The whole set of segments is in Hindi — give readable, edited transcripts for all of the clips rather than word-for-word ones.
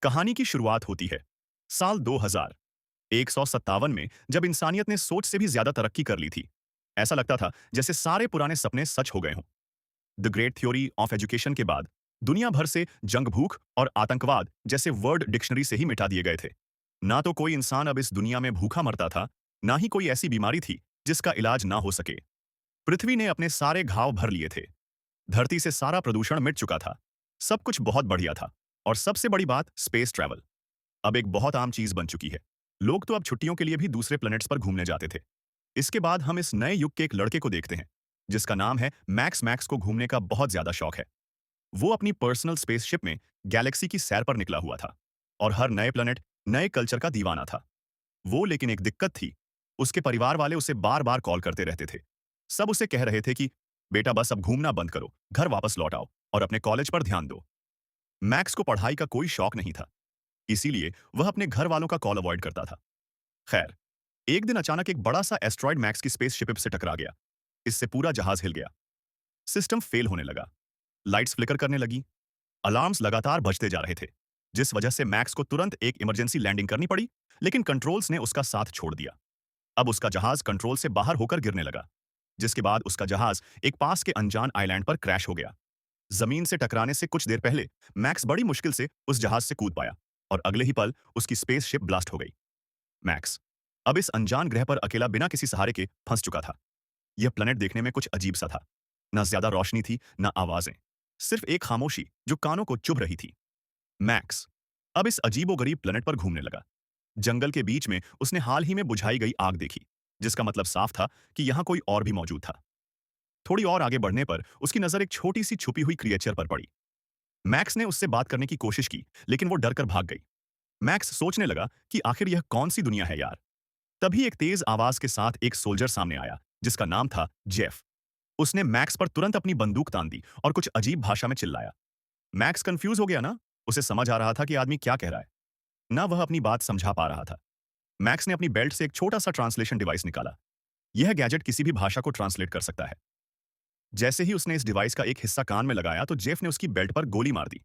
कहानी की शुरुआत होती है साल 2157 में, जब इंसानियत ने सोच से भी ज्यादा तरक्की कर ली थी। ऐसा लगता था जैसे सारे पुराने सपने सच हो गए हों। The great theory of education के बाद दुनिया भर से जंग, भूख और आतंकवाद जैसे वर्ड डिक्शनरी से ही मिटा दिए गए थे। ना तो कोई इंसान अब इस दुनिया में भूखा मरता था, ना ही कोई ऐसी बीमारी थी जिसका इलाज ना हो सके। पृथ्वी ने अपने सारे घाव भर लिए थे। धरती से सारा प्रदूषण मिट चुका था। सब कुछ बहुत बढ़िया था। और सबसे बड़ी बात, स्पेस ट्रैवल अब एक बहुत आम चीज बन चुकी है। लोग तो अब छुट्टियों के लिए भी दूसरे प्लैनेट्स पर घूमने जाते थे। इसके बाद हम इस नए युग के एक लड़के को देखते हैं जिसका नाम है मैक्स। मैक्स को घूमने का बहुत ज्यादा शौक है। वो अपनी पर्सनल स्पेसशिप में गैलेक्सी की सैर पर निकला हुआ था और हर नए प्लैनेट, नए कल्चर का दीवाना था। वो लेकिन एक दिक्कत थी। उसके परिवार वाले उसे बार बार कॉल करते रहते थे। सब उसे कह रहे थे कि बेटा बस अब घूमना बंद करो, घर वापस लौट आओ और अपने कॉलेज पर ध्यान दो। मैक्स को पढ़ाई का कोई शौक नहीं था, इसीलिए वह अपने घर वालों का कॉल अवॉइड करता था। खैर, एक दिन अचानक एक बड़ा सा एस्ट्रॉयड मैक्स की स्पेसशिप से टकरा गया। इससे पूरा जहाज हिल गया। सिस्टम फेल होने लगा। लाइट्स फ्लिकर करने लगी। अलार्म्स लगातार बजते जा रहे थे, जिस वजह से मैक्स को तुरंत एक इमरजेंसी लैंडिंग करनी पड़ी। लेकिन कंट्रोल्स ने उसका साथ छोड़ दिया। अब उसका जहाज कंट्रोल से बाहर होकर गिरने लगा, जिसके बाद उसका जहाज एक पास के अनजान आइलैंड पर क्रैश हो गया। जमीन से टकराने से कुछ देर पहले मैक्स बड़ी मुश्किल से उस जहाज से कूद पाया और अगले ही पल उसकी स्पेसशिप ब्लास्ट हो गई। मैक्स अब इस अनजान ग्रह पर अकेला बिना किसी सहारे के फंस चुका था। यह प्लेनेट देखने में कुछ अजीब सा था। ना ज्यादा रोशनी थी, ना आवाजें, सिर्फ एक खामोशी जो कानों को चुभ रही थी। मैक्स अब इस अजीबोगरीब प्लेनेट पर घूमने लगा। जंगल के बीच में उसने हाल ही में बुझाई गई आग देखी, जिसका मतलब साफ था कि यहां कोई और भी मौजूद था। थोड़ी और आगे बढ़ने पर उसकी नजर एक छोटी सी छुपी हुई क्रिएचर पर पड़ी। मैक्स ने उससे बात करने की कोशिश की, लेकिन वो डरकर भाग गई। मैक्स सोचने लगा कि आखिर यह कौन सी दुनिया है यार। तभी एक तेज आवाज के साथ एक सोल्जर सामने आया, जिसका नाम था जेफ। उसने मैक्स पर तुरंत अपनी बंदूक तान दी और कुछ अजीब भाषा में चिल्लाया। मैक्स कंफ्यूज हो गया ना। उसे समझ आ रहा था कि आदमी क्या कह रहा है, ना वह अपनी बात समझा पा रहा था। मैक्स ने अपनी बेल्ट से एक छोटा सा ट्रांसलेशन डिवाइस निकाला। यह गैजेट किसी भी भाषा को ट्रांसलेट कर सकता है। जैसे ही उसने इस डिवाइस का एक हिस्सा कान में लगाया तो जेफ ने उसकी बेल्ट पर गोली मार दी।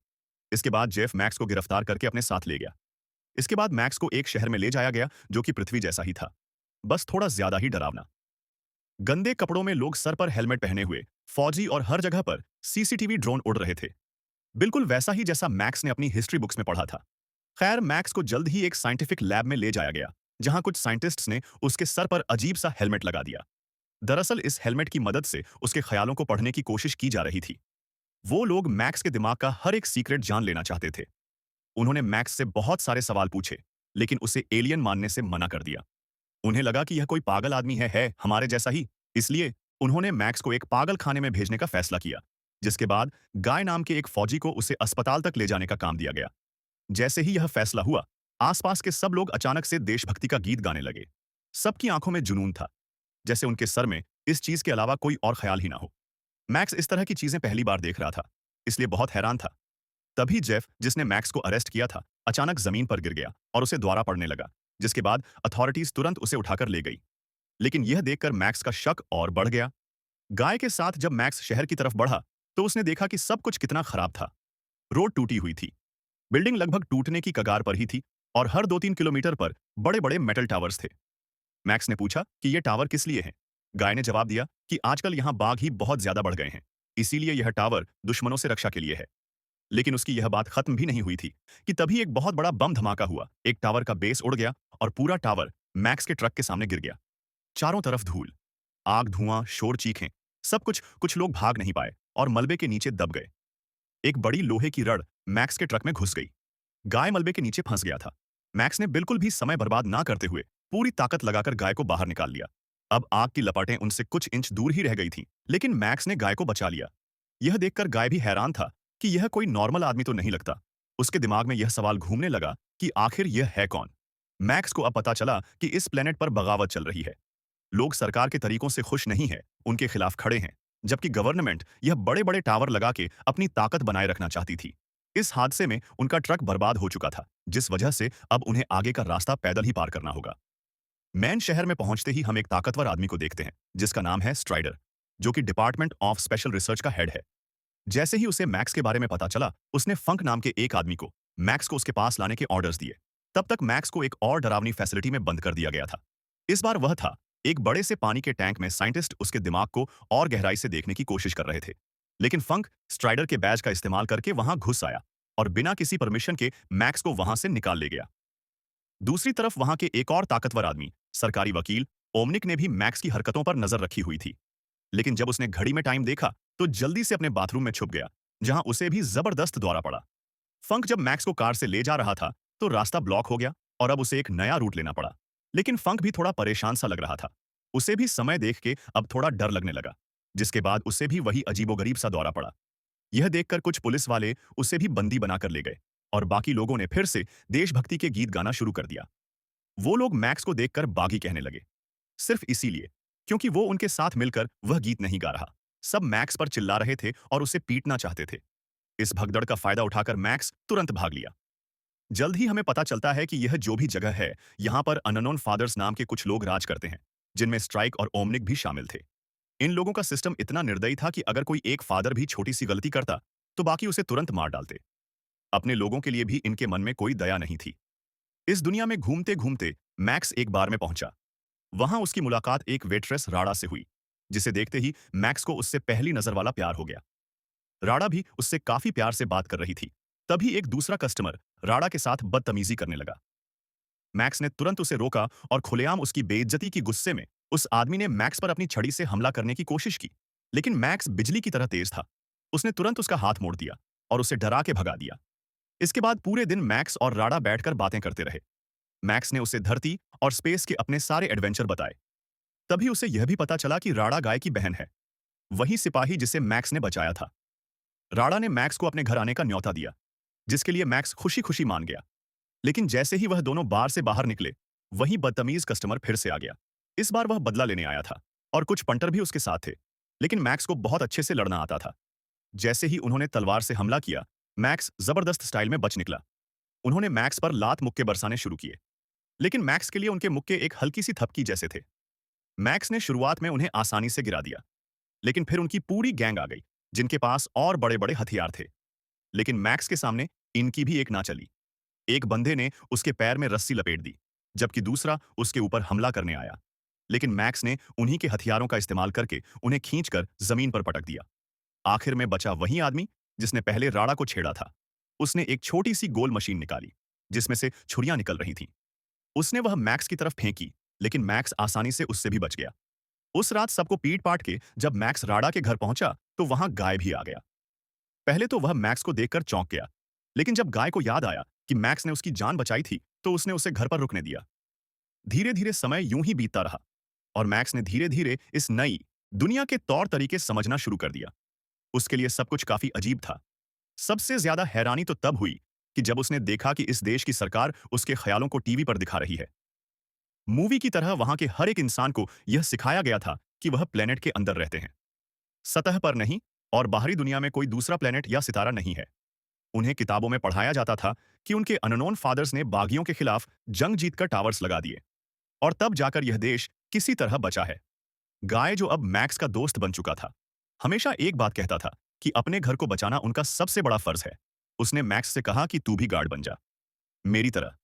इसके बाद जेफ मैक्स को गिरफ्तार करके अपने साथ ले गया। इसके बाद मैक्स को एक शहर में ले जाया गया जो कि पृथ्वी जैसा ही था, बस थोड़ा ज्यादा ही डरावना। गंदे कपड़ों में लोग सर पर हेलमेट पहने हुए, फौजी, और हर जगह पर सीसीटीवी ड्रोन उड़ रहे थे। बिल्कुल वैसा ही जैसा मैक्स ने अपनी हिस्ट्री बुक्स में पढ़ा था। खैर, मैक्स को जल्द ही एक साइंटिफिक लैब में ले जाया गया, जहां कुछ साइंटिस्ट्स ने उसके सर पर अजीब सा हेलमेट लगा दिया। दरअसल इस हेलमेट की मदद से उसके ख्यालों को पढ़ने की कोशिश की जा रही थी। वो लोग मैक्स के दिमाग का हर एक सीक्रेट जान लेना चाहते थे। उन्होंने मैक्स से बहुत सारे सवाल पूछे, लेकिन उसे एलियन मानने से मना कर दिया। उन्हें लगा कि यह कोई पागल आदमी है हमारे जैसा ही। इसलिए उन्होंने मैक्स को एक पागल खाने में भेजने का फैसला किया, जिसके बाद गाय नाम के एक फौजी को उसे अस्पताल तक ले जाने का काम दिया गया। जैसे ही यह फैसला हुआ, आसपास के सब लोग अचानक से देशभक्ति का गीत गाने लगे। सबकी आंखों में जुनून था, जैसे उनके सर में इस चीज के अलावा कोई और ख्याल ही ना हो। मैक्स इस तरह की चीजें पहली बार देख रहा था, इसलिए बहुत हैरान था। तभी जेफ, जिसने मैक्स को अरेस्ट किया था, अचानक जमीन पर गिर गया और उसे द्वारा पड़ने लगा, जिसके बाद अथॉरिटीज तुरंत उसे उठाकर ले गई। लेकिन यह देखकर मैक्स का शक और बढ़ गया। गाय के साथ जब मैक्स शहर की तरफ बढ़ा, तो उसने देखा कि सब कुछ कितना खराब था। रोड टूटी हुई थी, बिल्डिंग लगभग टूटने की कगार पर ही थी, और हर 2-3 किलोमीटर पर बड़े बड़े मेटल टावर्स थे। मैक्स ने पूछा कि ये टावर किस लिए हैं। गाय ने जवाब दिया कि आजकल यहाँ बाघ ही बहुत ज्यादा बढ़ गए हैं, इसीलिए यह टावर दुश्मनों से रक्षा के लिए है। लेकिन उसकी यह बात खत्म भी नहीं हुई थी कि तभी एक बहुत बड़ा बम धमाका हुआ। एक टावर का बेस उड़ गया और पूरा टावर मैक्स के ट्रक के सामने गिर गया। चारों तरफ धूल, आग, धुआं, शोर, चीखें, सब कुछ। कुछ लोग भाग नहीं पाए और मलबे के नीचे दब गए। एक बड़ी लोहे की रड मैक्स के ट्रक में घुस गई। गाय मलबे के नीचे फंस गया था। मैक्स ने बिल्कुल भी समय बर्बाद ना करते हुए पूरी ताकत लगाकर गाय को बाहर निकाल लिया। अब आग की लपटें उनसे कुछ इंच दूर ही रह गई थीं, लेकिन मैक्स ने गाय को बचा लिया। यह देखकर गाय भी हैरान था कि यह कोई नॉर्मल आदमी तो नहीं लगता। उसके दिमाग में यह सवाल घूमने लगा कि आखिर यह है कौन। मैक्स को अब पता चला कि इस प्लेनेट पर बगावत चल रही है। लोग सरकार के तरीकों से खुश नहीं है, उनके खिलाफ खड़े हैं, जबकि गवर्नमेंट यह बड़े बड़े टावर लगा के अपनी ताकत बनाए रखना चाहती थी। इस हादसे में उनका ट्रक बर्बाद हो चुका था, जिस वजह से अब उन्हें आगे का रास्ता पैदल ही पार करना होगा। मैन शहर में पहुंचते ही हम एक ताकतवर आदमी को देखते हैं, जिसका नाम है स्ट्राइडर, जो कि डिपार्टमेंट ऑफ स्पेशल रिसर्च का हेड है। जैसे ही उसे मैक्स के बारे में पता चला, उसने फंक नाम के एक आदमी को मैक्स को उसके पास लाने के ऑर्डर्स दिए। तब तक मैक्स को एक और डरावनी फैसिलिटी में बंद कर दिया गया था। इस बार वह था, एक बड़े से पानी के टैंक में साइंटिस्ट उसके दिमाग को और गहराई से देखने की कोशिश कर रहे थे। लेकिन फंक स्ट्राइडर के बैज का इस्तेमाल करके वहां घुस आया और बिना किसी परमिशन के मैक्स को वहां से निकाल ले गया। दूसरी तरफ वहां के एक और ताकतवर आदमी, सरकारी वकील ओमनिक ने भी मैक्स की हरकतों पर नजर रखी हुई थी। लेकिन जब उसने घड़ी में टाइम देखा तो जल्दी से अपने बाथरूम में छुप गया, जहां उसे भी जबरदस्त दौरा पड़ा। फंक जब मैक्स को कार से ले जा रहा था तो रास्ता ब्लॉक हो गया और अब उसे एक नया रूट लेना पड़ा। लेकिन फंक भी थोड़ा परेशान सा लग रहा था। उसे भी समय देख के अब थोड़ा डर लगने लगा, जिसके बाद उसे भी वही अजीबोगरीब सा दौरा पड़ा। यह देखकर कुछ पुलिस वाले उसे भी बंदी बनाकर ले गए और बाकी लोगों ने फिर से देशभक्ति के गीत गाना शुरू कर दिया। वो लोग मैक्स को देखकर बागी कहने लगे, सिर्फ इसीलिए क्योंकि वो उनके साथ मिलकर वह गीत नहीं गा रहा। सब मैक्स पर चिल्ला रहे थे और उसे पीटना चाहते थे। इस भगदड़ का फायदा उठाकर मैक्स तुरंत भाग लिया। जल्द ही हमें पता चलता है कि यह जो भी जगह है, यहाँ पर अननोन फादर्स नाम के कुछ लोग राज करते हैं, जिनमें स्ट्राइक और ओमनिक भी शामिल थे। इन लोगों का सिस्टम इतना निर्दयी था कि अगर कोई एक फादर भी छोटी सी गलती करता तो बाकी उसे तुरंत मार डालते। अपने लोगों के लिए भी इनके मन में कोई दया नहीं थी। इस दुनिया में घूमते घूमते मैक्स एक बार में पहुंचा। वहां उसकी मुलाकात एक वेट्रेस राडा से हुई, जिसे देखते ही मैक्स को उससे पहली नजर वाला प्यार हो गया। राडा भी उससे काफी प्यार से बात कर रही थी। तभी एक दूसरा कस्टमर राडा के साथ बदतमीजी करने लगा। मैक्स ने तुरंत उसे रोका और खुलेआम उसकी बेइज्जती की गुस्से में उस आदमी ने मैक्स पर अपनी छड़ी से हमला करने की कोशिश की। लेकिन मैक्स बिजली की तरह तेज था। उसने तुरंत उसका हाथ मोड़ दिया और उसे डरा के भगा दिया। इसके बाद पूरे दिन मैक्स और राडा बैठकर बातें करते रहे। मैक्स ने उसे धरती और स्पेस के अपने सारे एडवेंचर बताए। तभी उसे यह भी पता चला कि राडा गाय की बहन है, वही सिपाही जिसे मैक्स ने बचाया था। राडा ने मैक्स को अपने घर आने का न्योता दिया, जिसके लिए मैक्स खुशी खुशी मान गया। लेकिन जैसे ही वह दोनों बार से बाहर निकले, वही बदतमीज कस्टमर फिर से आ गया। इस बार वह बदला लेने आया था और कुछ पंटर भी उसके साथ थे। लेकिन मैक्स को बहुत अच्छे से लड़ना आता था। जैसे ही उन्होंने तलवार से हमला किया, मैक्स जबरदस्त स्टाइल में बच निकला। उन्होंने मैक्स पर लात मुक्के बरसाने शुरू किए, लेकिन मैक्स के लिए उनके मुक्के एक हल्की सी थपकी जैसे थे। मैक्स ने शुरुआत में उन्हें आसानी से गिरा दिया, लेकिन फिर उनकी पूरी गैंग आ गई, जिनके पास और बड़े-बड़े हथियार थे। लेकिन मैक्स के सामने इनकी भी एक ना चली। एक बंदे ने उसके पैर में रस्सी लपेट दी, जबकि दूसरा उसके ऊपर हमला करने आया। लेकिन मैक्स ने उन्हीं के हथियारों का इस्तेमाल करके उन्हें खींचकर जमीन पर पटक दिया। आखिर में बचा वही आदमी जिसने पहले राडा को छेड़ा था। उसने एक छोटी सी गोल मशीन निकाली, जिसमें से छुरियां निकल रही थीं। उसने वह मैक्स की तरफ फेंकी, लेकिन मैक्स आसानी से उससे भी बच गया। उस रात सबको पीट-पाट के जब मैक्स राडा के घर पहुंचा, तो वहां गाय भी आ गया। पहले तो वह मैक्स को देखकर चौंक गया, लेकिन जब गाय को याद आया कि मैक्स ने उसकी जान बचाई थी, तो उसने उसे घर पर रुकने दिया। धीरे-धीरे समय यूं ही बीतता रहा और मैक्स ने धीरे-धीरे इस नई दुनिया के तौर तरीके समझना शुरू कर दिया। उसके लिए सब कुछ काफी अजीब था। सबसे ज्यादा हैरानी तो तब हुई कि जब उसने देखा कि इस देश की सरकार उसके ख्यालों को टीवी पर दिखा रही है। मूवी की तरह वहां के हर एक इंसान को यह सिखाया गया था कि वह प्लेनेट के अंदर रहते हैं, सतह पर नहीं, और बाहरी दुनिया में कोई दूसरा प्लेनेट या सितारा नहीं है। उन्हें किताबों में पढ़ाया जाता था कि उनके अननोन फादर्स ने बागियों के खिलाफ जंग जीतकर टावर्स लगा दिए और तब जाकर यह देश किसी तरह बचा है। गाय, जो अब मैक्स का दोस्त बन चुका था, हमेशा एक बात कहता था कि अपने घर को बचाना उनका सबसे बड़ा फर्ज है। उसने मैक्स से कहा कि तू भी गार्ड बन जा, मेरी तरह।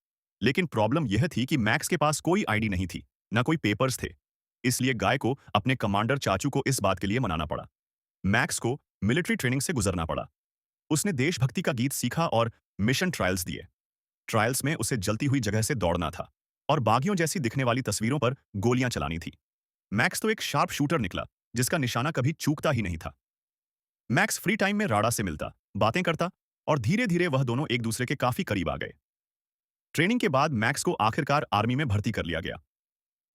लेकिन प्रॉब्लम यह थी कि मैक्स के पास कोई आईडी नहीं थी, ना कोई पेपर्स थे। इसलिए गाय को अपने कमांडर चाचू को इस बात के लिए मनाना पड़ा। मैक्स को मिलिट्री ट्रेनिंग से गुजरना पड़ा। उसने देशभक्ति का गीत सीखा और मिशन ट्रायल्स दिए। ट्रायल्स में उसे जलती हुई जगह से दौड़ना था और बागियों जैसी दिखने वाली तस्वीरों पर गोलियां चलानी थी। मैक्स तो एक शार्प शूटर निकला, जिसका निशाना कभी चूकता ही नहीं था। मैक्स फ्री टाइम में राडा से मिलता, बातें करता और धीरे धीरे वह दोनों एक दूसरे के काफी करीब आ गए। ट्रेनिंग के बाद मैक्स को आखिरकार आर्मी में भर्ती कर लिया गया।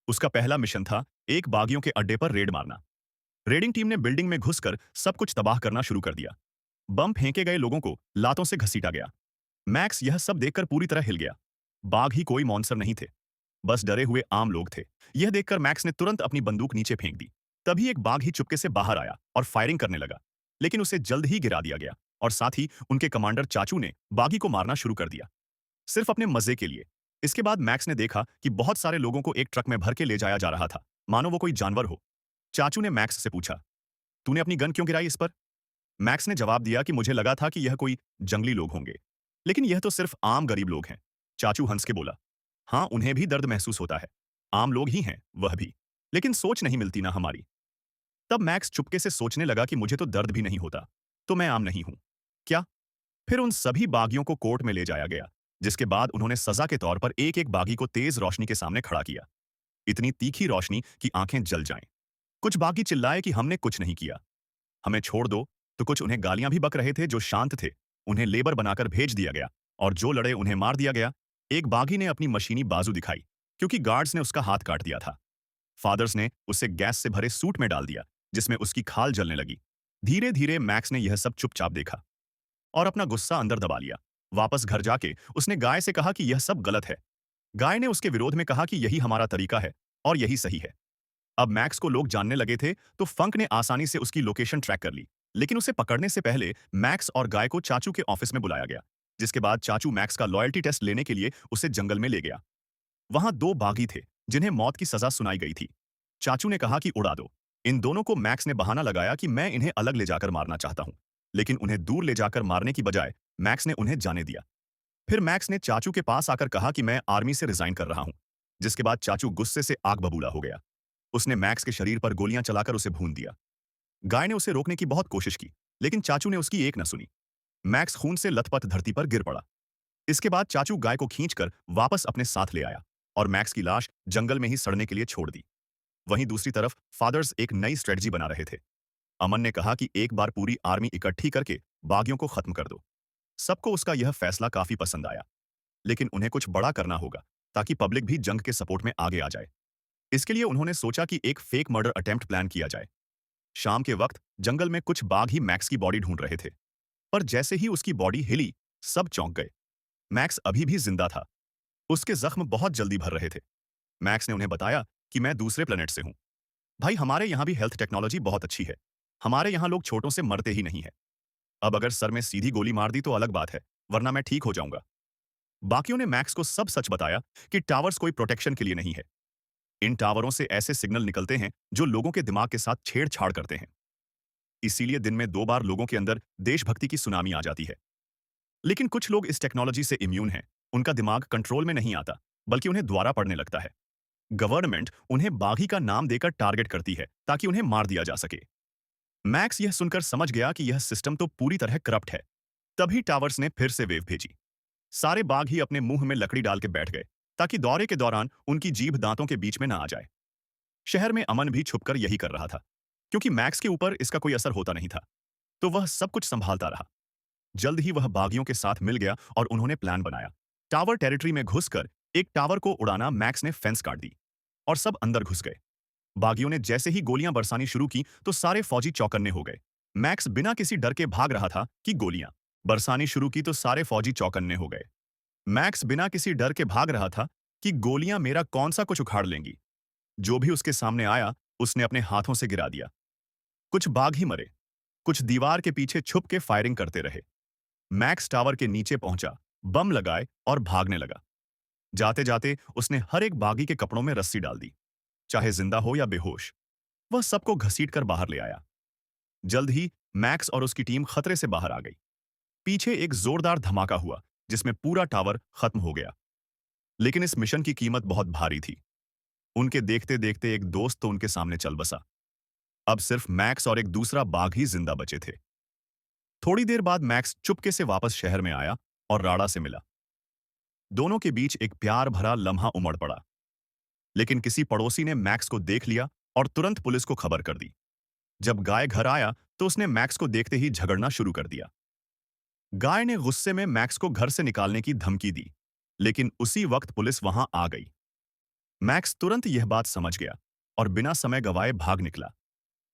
उसका पहला मिशन था एक बागियों के अड्डे पर रेड मारना। रेडिंग टीम ने बिल्डिंग में घुसकर सब कुछ तबाह करना शुरू कर दिया। बम फेंके गए लोगों को लातों से घसीटा गया। मैक्स यह सब देखकर पूरी तरह हिल गया। बाघ ही कोई मॉन्स्टर नहीं थे, बस डरे हुए आम लोग थे। यह देखकर मैक्स ने तुरंत अपनी बंदूक नीचे फेंक दी। तभी एक बाघ ही चुपके से बाहर आया और फायरिंग करने लगा, लेकिन उसे जल्द ही गिरा दिया गया और साथ ही उनके कमांडर चाचू ने बागी को मारना शुरू कर दिया, सिर्फ अपने मजे के लिए। इसके बाद मैक्स ने देखा कि बहुत सारे लोगों को एक ट्रक में भर के ले जाया जा रहा था, मानो वो कोई जानवर हो। चाचू ने मैक्स से पूछा, तूने अपनी गन क्यों गिराई इस पर? मैक्स ने जवाब दिया कि मुझे लगा था कि यह कोई जंगली लोग होंगे। लेकिन यह तो सिर्फ आम गरीब लोग हैं। चाचू हंस के बोला, हाँ उन्हें भी दर्द महसूस होता है। आम लोग ही हैं, वह भी। लेकिन सोच नहीं मिलती ना हमारी। तब मैक्स चुपके से सोचने लगा कि मुझे तो दर्द भी नहीं होता, तो मैं आम नहीं हूं क्या? फिर उन सभी बागियों को कोर्ट में ले जाया गया, जिसके बाद उन्होंने सजा के तौर पर एक एक बागी को तेज रोशनी के सामने खड़ा किया। इतनी तीखी रोशनी कि आंखें जल जाएं। कुछ बागी चिल्लाए कि हमने कुछ नहीं किया, हमें छोड़ दो, तो कुछ उन्हें गालियां भी बक रहे थे। जो शांत थे उन्हें लेबर बनाकर भेज दिया गया, और जो लड़े उन्हें मार दिया गया। एक बागी ने अपनी मशीनी बाजू दिखाई, क्योंकि गार्ड्स ने उसका हाथ काट दिया था। फादर्स ने उसे गैस से भरे सूट में डाल दिया, जिसमें उसकी खाल जलने लगी। धीरे धीरे मैक्स ने यह सब चुपचाप देखा और अपना गुस्सा अंदर दबा लिया। वापस घर जाके उसने गाय से कहा कि यह सब गलत है। गाय ने उसके विरोध में कहा कि यही हमारा तरीका है और यही सही है। अब मैक्स को लोग जानने लगे थे, तो फंक ने आसानी से उसकी लोकेशन ट्रैक कर ली। लेकिन उसे पकड़ने से पहले मैक्स और गाय को चाचू के ऑफिस में बुलाया गया, जिसके बाद चाचू मैक्स का लॉयल्टी टेस्ट लेने के लिए उसे जंगल में ले गया। वहां दो बागी थे जिन्हें मौत की सजा सुनाई गई थी। चाचू ने कहा कि उड़ा दो इन दोनों को। मैक्स ने बहाना लगाया कि मैं इन्हें अलग ले जाकर मारना चाहता हूं, लेकिन उन्हें दूर ले जाकर मारने की बजाय मैक्स ने उन्हें जाने दिया। फिर मैक्स ने चाचू के पास आकर कहा कि मैं आर्मी से रिजाइन कर रहा हूं, जिसके बाद चाचू गुस्से से आग बबूला हो गया। उसने मैक्स के शरीर पर गोलियां चलाकर उसे भून दिया। गाय ने उसे रोकने की बहुत कोशिश की, लेकिन चाचू ने उसकी एक न सुनी। मैक्स खून से लथपथ धरती पर गिर पड़ा। इसके बाद चाचू गाय को खींचकर वापस अपने साथ ले आया और मैक्स की लाश जंगल में ही सड़ने के लिए छोड़ दी। वहीं दूसरी तरफ फादर्स एक नई स्ट्रेटजी बना रहे थे। अमन ने कहा कि एक बार पूरी आर्मी इकट्ठी करके बागियों को खत्म कर दो। सबको उसका यह फैसला काफी पसंद आया, लेकिन उन्हें कुछ बड़ा करना होगा ताकि पब्लिक भी जंग के सपोर्ट में आगे आ जाए। इसके लिए उन्होंने सोचा कि एक फेक मर्डर अटेम्प्ट प्लान किया जाए। शाम के वक्त जंगल में कुछ बाघ ही मैक्स की बॉडी ढूंढ रहे थे, पर जैसे ही उसकी बॉडी हिली, सब चौंक गए। मैक्स अभी भी जिंदा था। उसके जख्म बहुत जल्दी भर रहे थे। मैक्स ने उन्हें बताया कि मैं दूसरे प्लेनेट से हूं। भाई, हमारे यहां भी हेल्थ टेक्नोलॉजी बहुत अच्छी है। हमारे यहां लोग छोटों से मरते ही नहीं है। अब अगर सर में सीधी गोली मार दी तो अलग बात है, वरना मैं ठीक हो जाऊंगा। बाकियों ने मैक्स को सब सच बताया कि टावर्स कोई प्रोटेक्शन के लिए नहीं है। इन टावरों से ऐसे सिग्नल निकलते हैं जो लोगों के दिमाग के साथ छेड़छाड़ करते हैं। इसीलिए दिन में 2 बार लोगों के अंदर देशभक्ति की सुनामी आ जाती है। लेकिन कुछ लोग इस टेक्नोलॉजी से इम्यून हैं। उनका दिमाग कंट्रोल में नहीं आता, बल्कि उन्हें द्वारा पड़ने लगता है। गवर्नमेंट उन्हें बागी का नाम देकर टारगेट करती है ताकि उन्हें मार दिया जा सके। मैक्स यह सुनकर समझ गया कि यह सिस्टम तो पूरी तरह करप्ट है। तभी टावर्स ने फिर से वेव भेजी। सारे बाघ ही अपने मुंह में लकड़ी डाल के बैठ गए, ताकि दौरे के दौरान उनकी जीभ दांतों के बीच में ना आ जाए। शहर में अमन भी छुपकर यही कर रहा था, क्योंकि मैक्स के ऊपर इसका कोई असर होता नहीं था, तो वह सब कुछ संभालता रहा। जल्द ही वह बागियों के साथ मिल गया और उन्होंने प्लान बनाया। टावर टेरिटरी में घुसकर एक टावर को उड़ाना। मैक्स ने फेंस काट दी और सब अंदर घुस गए। बागियों ने जैसे ही गोलियां बरसानी शुरू की तो सारे फौजी चौकन्ने हो गए। मैक्स बिना किसी डर के भाग रहा था कि गोलियां बरसानी शुरू की तो सारे फौजी चौकन्ने हो गए। मैक्स बिना किसी डर के भाग रहा था कि गोलियां मेरा कौन सा कुछ उखाड़ लेंगी। जो भी उसके सामने आया उसने अपने हाथों से गिरा दिया। कुछ बाघ ही मरे, कुछ दीवार के पीछे छुप के फायरिंग करते रहे। मैक्स टावर के नीचे पहुंचा, बम लगाए और भागने लगा। जाते जाते उसने हर एक बागी के कपड़ों में रस्सी डाल दी, चाहे जिंदा हो या बेहोश। वह सबको घसीट कर बाहर ले आया। जल्द ही मैक्स और उसकी टीम खतरे से बाहर आ गई। पीछे एक जोरदार धमाका हुआ, जिसमें पूरा टावर खत्म हो गया। लेकिन इस मिशन की कीमत बहुत भारी थी। उनके देखते देखते एक दोस्त तो उनके सामने चल बसा। अब सिर्फ मैक्स और एक दूसरा बाघ ही जिंदा बचे थे। थोड़ी देर बाद मैक्स चुपके से वापस शहर में आया और राडा से मिला। दोनों के बीच एक प्यार भरा लम्हा उमड़ पड़ा। लेकिन किसी पड़ोसी ने मैक्स को देख लिया और तुरंत पुलिस को खबर कर दी। जब गाय घर आया तो उसने मैक्स को देखते ही झगड़ना शुरू कर दिया। गाय ने गुस्से में मैक्स को घर से निकालने की धमकी दी, लेकिन उसी वक्त पुलिस वहां आ गई। मैक्स तुरंत यह बात समझ गया और बिना समय गवाए भाग निकला,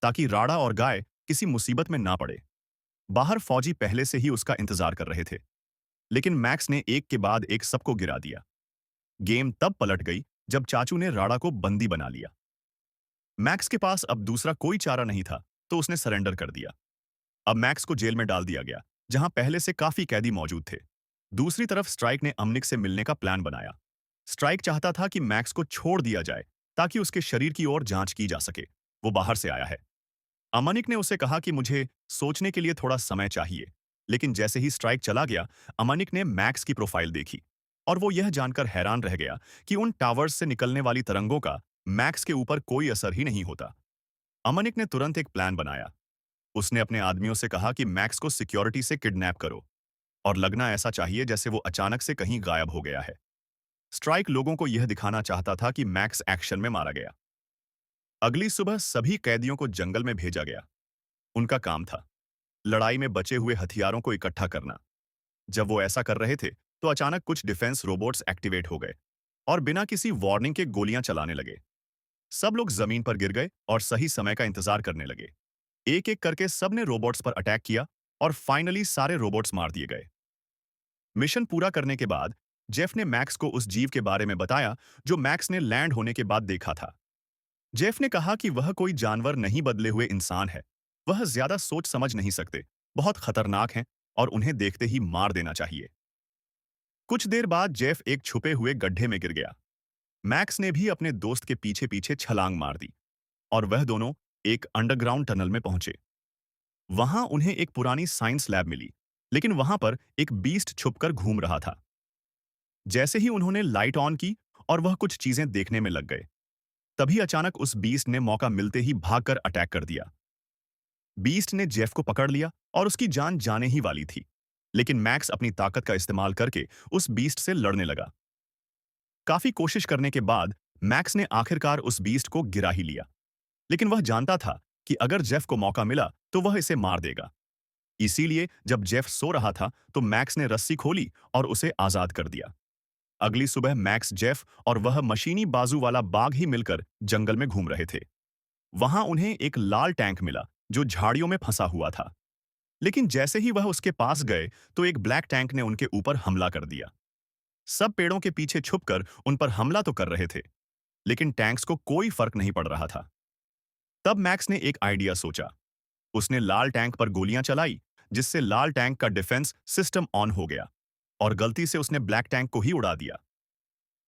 ताकि राडा और गाय किसी मुसीबत में ना पड़े। बाहर फौजी पहले से ही उसका इंतजार कर रहे थे, लेकिन मैक्स ने एक के बाद एक सबको गिरा दिया। गेम तब पलट गई जब चाचू ने राडा को बंदी बना लिया। मैक्स के पास अब दूसरा कोई चारा नहीं था, तो उसने सरेंडर कर दिया। अब मैक्स को जेल में डाल दिया गया, जहां पहले से काफी कैदी मौजूद थे। दूसरी तरफ स्ट्राइक ने अमनिक से मिलने का प्लान बनाया। स्ट्राइक चाहता था कि मैक्स को छोड़ दिया जाए ताकि उसके शरीर की ओर जांच की जा सके। वो बाहर से आया है। अमनिक ने उसे कहा कि मुझे सोचने के लिए थोड़ा समय चाहिए। लेकिन जैसे ही स्ट्राइक चला गया, अमानिक ने मैक्स की प्रोफाइल देखी और वो यह जानकर हैरान रह गया कि उन टावर्स से निकलने वाली तरंगों का मैक्स के ऊपर कोई असर ही नहीं होता। अमानिक ने तुरंत एक प्लान बनाया। उसने अपने आदमियों से कहा कि मैक्स को सिक्योरिटी से किडनैप करो और लगना ऐसा चाहिए जैसे वो अचानक से कहीं गायब हो गया है। स्ट्राइक लोगों को यह दिखाना चाहता था कि मैक्स एक्शन में मारा गया। अगली सुबह सभी कैदियों को जंगल में भेजा गया। उनका काम था लड़ाई में बचे हुए हथियारों को इकट्ठा करना। जब वो ऐसा कर रहे थे, तो अचानक कुछ डिफेंस रोबोट्स एक्टिवेट हो गए और बिना किसी वार्निंग के गोलियां चलाने लगे। सब लोग जमीन पर गिर गए और सही समय का इंतजार करने लगे। एक एक करके सबने रोबोट्स पर अटैक किया और फाइनली सारे रोबोट्स मार दिए गए। मिशन पूरा करने के बाद जेफ ने मैक्स को उस जीव के बारे में बताया जो मैक्स ने लैंड होने के बाद देखा था। जेफ ने कहा कि वह कोई जानवर नहीं, बदले हुए इंसान है। वह ज्यादा सोच समझ नहीं सकते, बहुत खतरनाक हैं और उन्हें देखते ही मार देना चाहिए। कुछ देर बाद जेफ एक छुपे हुए गड्ढे में गिर गया। मैक्स ने भी अपने दोस्त के पीछे पीछे छलांग मार दी और वह दोनों एक अंडरग्राउंड टनल में पहुंचे। वहां उन्हें एक पुरानी साइंस लैब मिली, लेकिन वहां पर एक बीस्ट छुपकर घूम रहा था। जैसे ही उन्होंने लाइट ऑन की और वह कुछ चीजें देखने में लग गए, तभी अचानक उस बीस्ट ने मौका मिलते ही भागकर अटैक कर दिया। बीस्ट ने जेफ को पकड़ लिया और उसकी जान जाने ही वाली थी, लेकिन मैक्स अपनी ताकत का इस्तेमाल करके उस बीस्ट से लड़ने लगा। काफी कोशिश करने के बाद मैक्स ने आखिरकार उस बीस्ट को गिरा ही लिया, लेकिन वह जानता था कि अगर जेफ को मौका मिला तो वह इसे मार देगा। इसीलिए जब जेफ सो रहा था तो मैक्स ने रस्सी खोली और उसे आजाद कर दिया। अगली सुबह मैक्स, जेफ और वह मशीनी बाजू वाला बाघ ही मिलकर जंगल में घूम रहे थे। वहां उन्हें एक लाल टैंक मिला जो झाड़ियों में फंसा हुआ था। लेकिन जैसे ही वह उसके पास गए तो एक ब्लैक टैंक ने उनके ऊपर हमला कर दिया। सब पेड़ों के पीछे छुपकर उन पर हमला तो कर रहे थे, लेकिन टैंक्स को कोई फर्क नहीं पड़ रहा था। तब मैक्स ने एक आइडिया सोचा। उसने लाल टैंक पर गोलियां चलाई, जिससे लाल टैंक का डिफेंस सिस्टम ऑन हो गया और गलती से उसने ब्लैक टैंक को ही उड़ा दिया।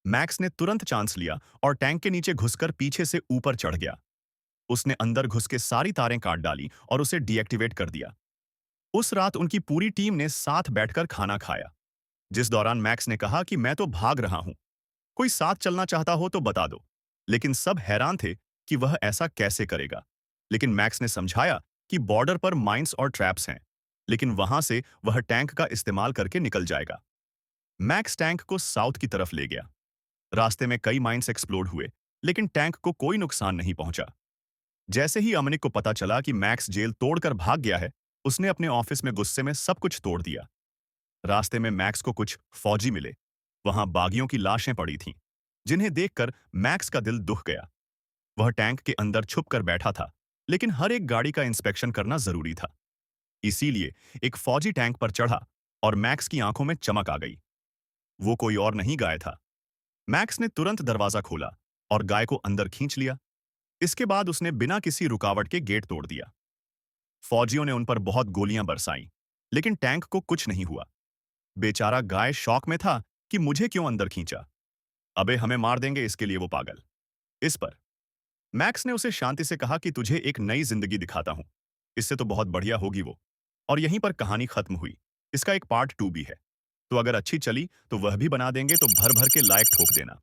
मैक्स ने तुरंत चांस लिया और टैंक के नीचे घुसकर पीछे से ऊपर चढ़ गया। उसने अंदर घुस के सारी तारें काट डाली और उसे डीएक्टिवेट कर दिया। उस रात उनकी पूरी टीम ने साथ बैठकर खाना खाया, जिस दौरान मैक्स ने कहा कि मैं तो भाग रहा हूं, कोई साथ चलना चाहता हो तो बता दो। लेकिन सब हैरान थे कि वह ऐसा कैसे करेगा। लेकिन मैक्स ने समझाया कि बॉर्डर पर माइंस और ट्रैप्स हैं, लेकिन वहां से वह टैंक का इस्तेमाल करके निकल जाएगा। मैक्स टैंक को साउथ की तरफ ले गया। रास्ते में कई माइंस एक्सप्लोड हुए, लेकिन टैंक को कोई नुकसान नहीं पहुंचा। जैसे ही अमनिक को पता चला कि मैक्स जेल तोड़कर भाग गया है, उसने अपने ऑफिस में गुस्से में सब कुछ तोड़ दिया। रास्ते में मैक्स को कुछ फौजी मिले। वहां बागियों की लाशें पड़ी थीं, जिन्हें देखकर मैक्स का दिल दुख गया। वह टैंक के अंदर छुप कर बैठा था, लेकिन हर एक गाड़ी का इंस्पेक्शन करना जरूरी था। इसीलिए एक फौजी टैंक पर चढ़ा और मैक्स की आंखों में चमक आ गई। वो कोई और नहीं, गाय था। मैक्स ने तुरंत दरवाजा खोला और गाय को अंदर खींच लिया। इसके बाद उसने बिना किसी रुकावट के गेट तोड़ दिया। फौजियों ने उन पर बहुत गोलियां बरसाईं, लेकिन टैंक को कुछ नहीं हुआ। बेचारा गाय शौक में था कि मुझे क्यों अंदर खींचा, अबे हमें मार देंगे इसके लिए वो पागल। इस पर मैक्स ने उसे शांति से कहा कि तुझे एक नई जिंदगी दिखाता हूं, इससे तो बहुत बढ़िया होगी वो। और यहीं पर कहानी खत्म हुई। इसका एक पार्ट 2 भी है, तो अगर अच्छी चली तो वह भी बना देंगे, तो भर भर के लाइक ठोक देना।